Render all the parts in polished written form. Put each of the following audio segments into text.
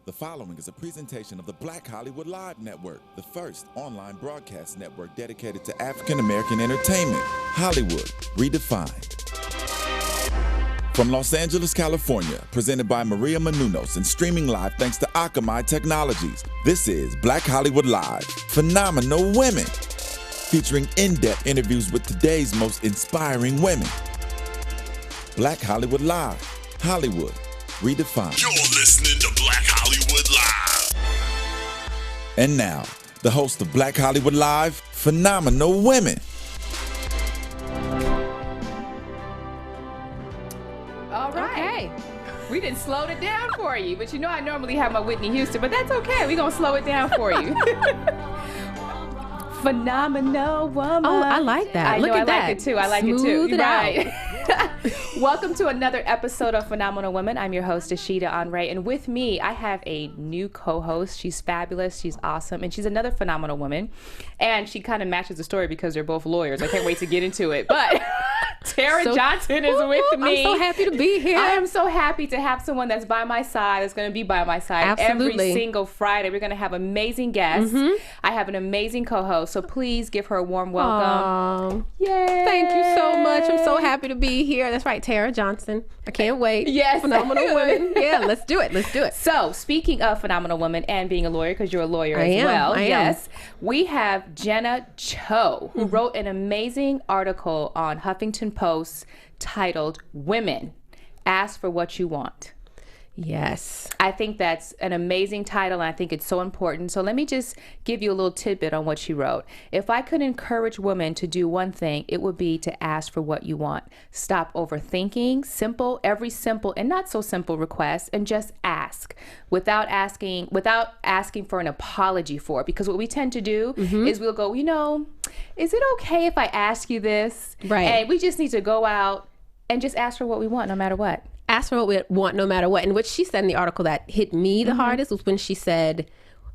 The following is a presentation of the Black Hollywood Live Network, the first online broadcast network dedicated to African American entertainment. Hollywood Redefined. From Los Angeles, California, presented by Maria Menounos and streaming live thanks to Akamai Technologies, this is Black Hollywood Live, Phenomenal Women, featuring in-depth interviews with today's most inspiring women. Black Hollywood Live, Hollywood Redefined. You're listening to Black Hollywood Live. And now, the host of Black Hollywood Live, Phenomenal Women. All right. Okay. We didn't slow it down for you, but you know I normally have my Whitney Houston, but that's okay. We're going to slow it down for you. Phenomenal woman. Oh, I like that. I like it too. I like it too. Smooth it right. Welcome to another episode of Phenomenal Women. I'm your host, Ashita Onray, and with me, I have a new co-host. She's fabulous. She's awesome, and she's another phenomenal woman. And she kind of matches the story because they're both lawyers. I can't wait to get into it. But Tara Johnson is with me. I'm so happy to be here. I am so happy to have someone that's by my side, that's going to be by my side Absolutely. every single Friday. We're going to have amazing guests. Mm-hmm. I have an amazing co-host, so please give her a warm welcome. Yay! Thank you so much. I'm so happy to be here. That's right, Tara Johnson. I can't wait. Yes. Phenomenal women. Yeah, let's do it. Let's do it. So, speaking of phenomenal women and being a lawyer, because you're a lawyer I am. yes, we have Jenna Cho, who wrote an amazing article on Huffington Post titled "Women, Ask for What You Want." Yes. I think that's an amazing title, and I think it's so important. So let me just give you a little tidbit on what she wrote. If I could encourage women to do one thing, it would be to ask for what you want. Stop overthinking every simple and not so simple request, and just ask without asking for an apology for it. Because what we tend to do is we'll go, is it okay if I ask you this? Right. And we just need to go out and just ask for what we want no matter what. Ask for what we want no matter what. And what she said in the article that hit me the hardest was when she said,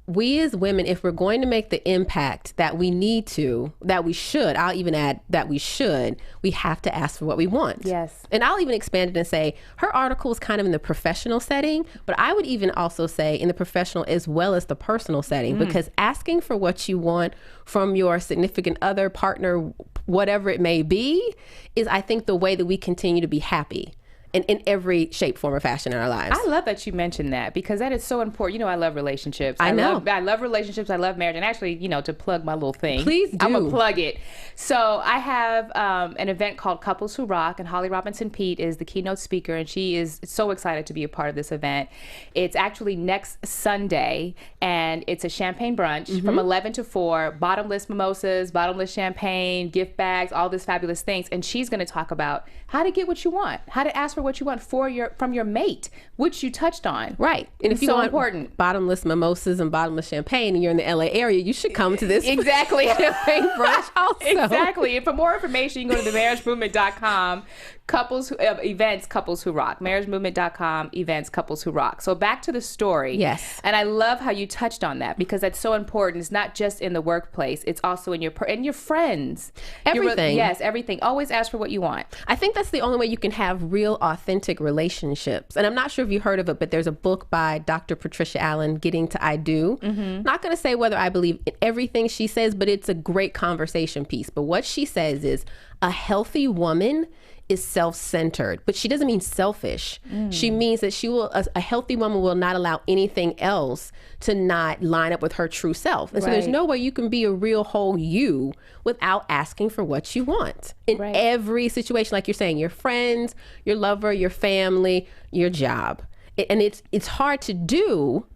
we as women, if we're going to make the impact that we need to, that we should, I'll even add that we have to ask for what we want. Yes. And I'll even expand it and say her article is kind of in the professional setting, but I would even also say in the professional as well as the personal setting, because asking for what you want from your significant other, partner, whatever it may be, is I think the way that we continue to be happy. In every shape, form, or fashion in our lives. I love that you mentioned that because that is so important. I love relationships. I know. I love relationships. I love marriage. And actually, to plug my little thing. Please do. I'm going to plug it. So I have an event called Couples Who Rock, and Holly Robinson Pete is the keynote speaker, and she is so excited to be a part of this event. It's actually next Sunday, and it's a champagne brunch from 11 to 4, bottomless mimosas, bottomless champagne, gift bags, all these fabulous things. And she's going to talk about how to get what you want, how to ask for what you want from your mate, which you touched on. Right. And if you want important bottomless mimosas and bottomless champagne and you're in the LA area, you should come to this exactly champagne brunch also. Exactly. And for more information, you can go to the marriagemovement.com events Couples Who Rock. marriagemovement.com events Couples Who Rock. So back to the story. Yes. And I love how you touched on that because that's so important. It's not just in the workplace. It's also in your friends. Everything. Yes, everything. Always ask for what you want. I think that's the only way you can have real, authentic relationships. And I'm not sure if you heard of it, but there's a book by Dr. Patricia Allen, Getting to I Do. Not going to say whether I believe in everything she says, but it's a great conversation piece. But what she says is a healthy woman is self-centered, but she doesn't mean selfish. She means that a healthy woman will not allow anything else to not line up with her true self. And so there's no way you can be a real whole you without asking for what you want in every situation. Like you're saying, your friends, your lover, your family, your job. And it's hard to do,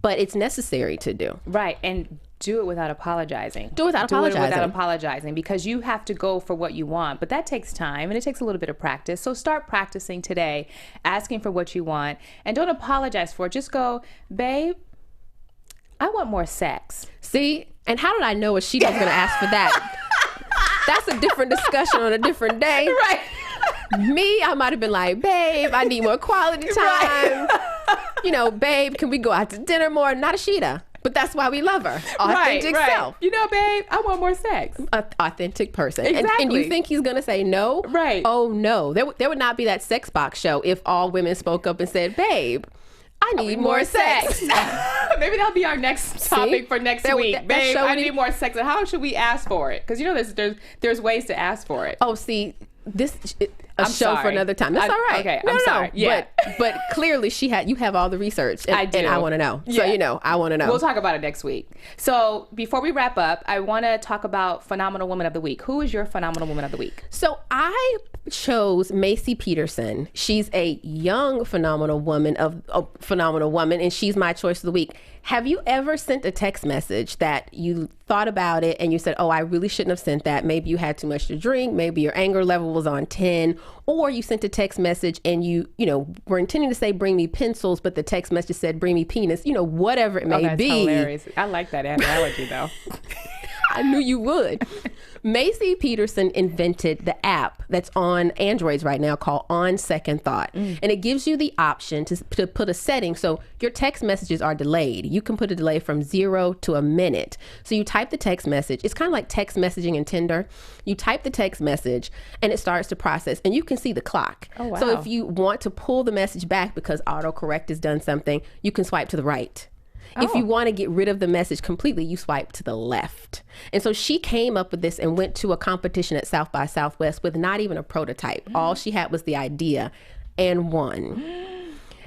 but it's necessary to do. Right. And do it without apologizing. Do it without apologizing because you have to go for what you want. But that takes time and it takes a little bit of practice. So start practicing today, asking for what you want, and don't apologize for it. Just go, babe, I want more sex. See? And how did I know Ashita was going to ask for that? That's a different discussion on a different day. Right. Me, I might have been like, babe, I need more quality time. Right. Babe, can we go out to dinner more? Not Ashita. But that's why we love her. Authentic self. Babe, I want more sex. Authentic person. Exactly. And you think he's going to say no? Right. Oh, no. There would not be that sex box show if all women spoke up and said, babe, I need more sex. Maybe that'll be our next topic for next week. Babe, I need more sex. And how should we ask for it? Because there's ways to ask for it. Oh, see, this I'm show sorry. for another time. That's all right. Okay, no, I'm sorry. Yeah. But clearly you have all the research. And, I do. And I want to know. Yeah. So, I want to know. We'll talk about it next week. So before we wrap up, I want to talk about Phenomenal Woman of the Week. Who is your Phenomenal Woman of the Week? So I chose Macy Peterson. She's a young phenomenal woman, and she's my choice of the week. Have you ever sent a text message that you thought about it and you said, oh, I really shouldn't have sent that. Maybe you had too much to drink. Maybe your anger level was on 10. Or you sent a text message and you were intending to say, bring me pencils, but the text message said, bring me penis, whatever it may that's be. Hilarious. I like that analogy, though. I knew you would. Macy Peterson invented the app that's on Androids right now called On Second Thought. And it gives you the option to put a setting so your text messages are delayed. You can put a delay from 0 to a minute. So you type the text message. It's kind of like text messaging in Tinder. You type the text message and it starts to process and you can see the clock. Oh, wow. So if you want to pull the message back because autocorrect has done something, you can swipe to the right. If you want to get rid of the message completely, you swipe to the left. And so she came up with this and went to a competition at South by Southwest with not even a prototype. All she had was the idea and won.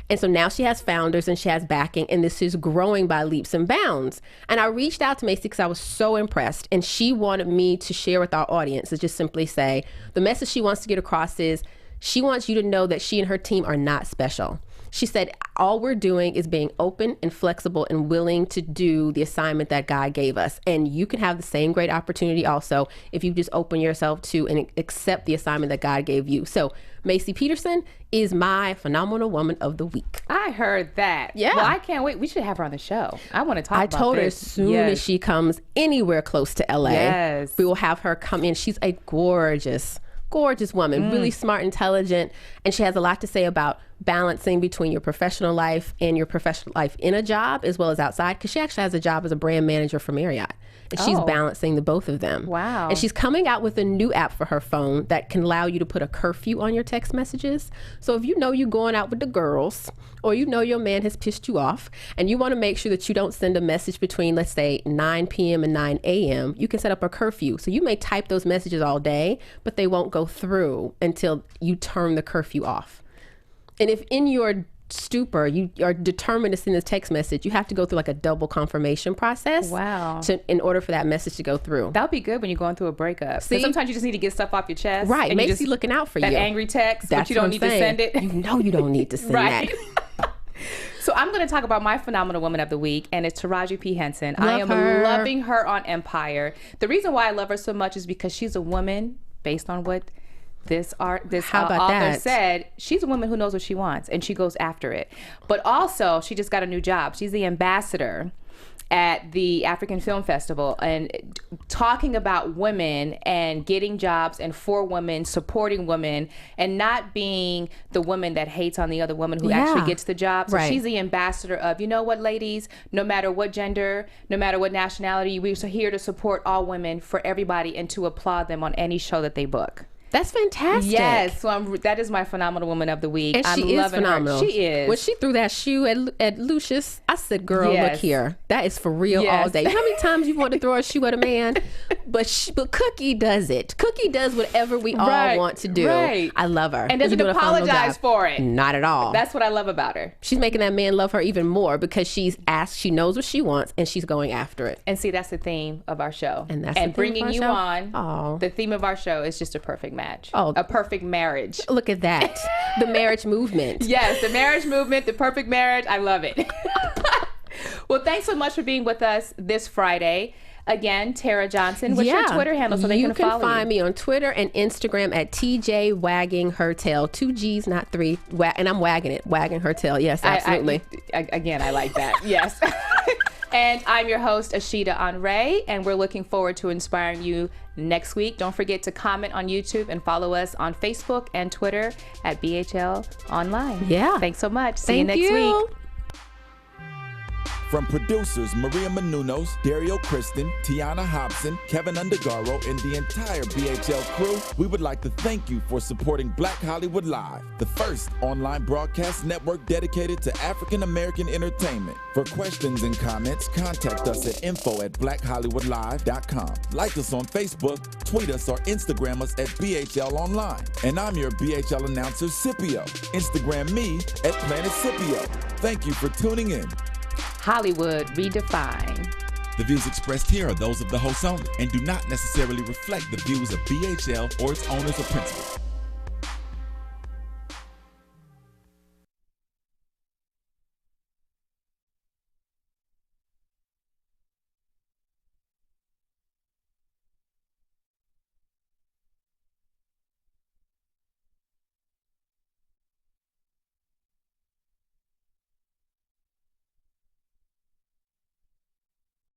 And so now she has founders and she has backing, and this is growing by leaps and bounds. And I reached out to Macy because I was so impressed, and she wanted me to share with our audience to just simply say, the message she wants to get across is she wants you to know that she and her team are not special. She said, all we're doing is being open and flexible and willing to do the assignment that God gave us. And you can have the same great opportunity also if you just open yourself to and accept the assignment that God gave you. So Macy Peterson is my Phenomenal Woman of the Week. I heard that. Yeah. Well, I can't wait. We should have her on the show. I want to talk about this. I told her as soon as she comes anywhere close to LA, Yes. we will have her come in. She's a gorgeous woman, really smart, intelligent, and she has a lot to say about balancing between your professional life and your professional life in a job as well as outside, because she actually has a job as a brand manager for Marriott, and she's balancing the both of them. Wow. And she's coming out with a new app for her phone that can allow you to put a curfew on your text messages. So if you know you're going out with the girls, or you know your man has pissed you off, and you want to make sure that you don't send a message between, let's say, 9 p.m. and 9 a.m., you can set up a curfew. So you may type those messages all day, but they won't go through until you turn the curfew off. And if in your stupor you are determined to send this text message, you have to go through like a double confirmation process. Wow. In order for that message to go through. That would be good when you're going through a breakup. 'Cause See? sometimes you just need to get stuff off your chest. Right. And Macy looking out for that you. angry text, That's but you don't what need I'm to saying. send it. You know you don't need to send Right. that. So I'm going to talk about my Phenomenal Woman of the Week, and it's Taraji P. Henson. I am her. loving her on Empire. The reason why I love her so much is because she's a woman, based on what this How about author that? said. She's a woman who knows what she wants, and she goes after it. But also, she just got a new job. She's the ambassador at the African Film Festival, and talking about women and getting jobs and for women, supporting women, and not being the woman that hates on the other woman who actually gets the job. So Right. she's the ambassador of, you know what, ladies, no matter what gender, no matter what nationality, we're here to support all women, for everybody, and to applaud them on any show that they book. That's fantastic. Yes, so that is my Phenomenal Woman of the Week. And I'm she is loving phenomenal. her. She is. When she threw that shoe at Lucius, I said, girl, Yes. look here. That is for real Yes. all day. You know how many times you want to throw a shoe at a man? But Cookie does it. Cookie does whatever we all Right, want to do. right. I love her. And doesn't She's doing a phenomenal apologize job. for it. Not at all. That's what I love about her. She's making that man love her even more because she's asked, she knows what she wants, and she's going after it. And see, that's the theme of our show. And that's the theme bringing of our you show? on. Oh. The theme of our show is just a perfect match. Oh. A perfect marriage. Look at that. The marriage movement. Yes, the marriage movement, the perfect marriage. I love it. Well, thanks so much for being with us this Friday. Again, Tara Johnson. What's your Twitter handle so they can follow you? You can find me on Twitter and Instagram at TJ Wagging Her Tail. 2 G's, not 3. And I'm wagging it. Wagging her tail. Yes, absolutely. Again, I like that. Yes. And I'm your host, Ashita Henre, and we're looking forward to inspiring you next week. Don't forget to comment on YouTube and follow us on Facebook and Twitter at BHL Online. Yeah. Thanks so much. See you Thank next week. From producers Maria Menounos, Dario Kristen, Tiana Hobson, Kevin Undergaro, and the entire BHL crew, we would like to thank you for supporting Black Hollywood Live, the first online broadcast network dedicated to African American entertainment. For questions and comments, contact us at info@blackhollywoodlive.com. Like us on Facebook, tweet us, or Instagram us at BHL Online. And I'm your BHL announcer, Scipio. Instagram me at Planet Scipio. Thank you for tuning in. Hollywood Redefined. The views expressed here are those of the hosts only and do not necessarily reflect the views of BHL or its owners or principals.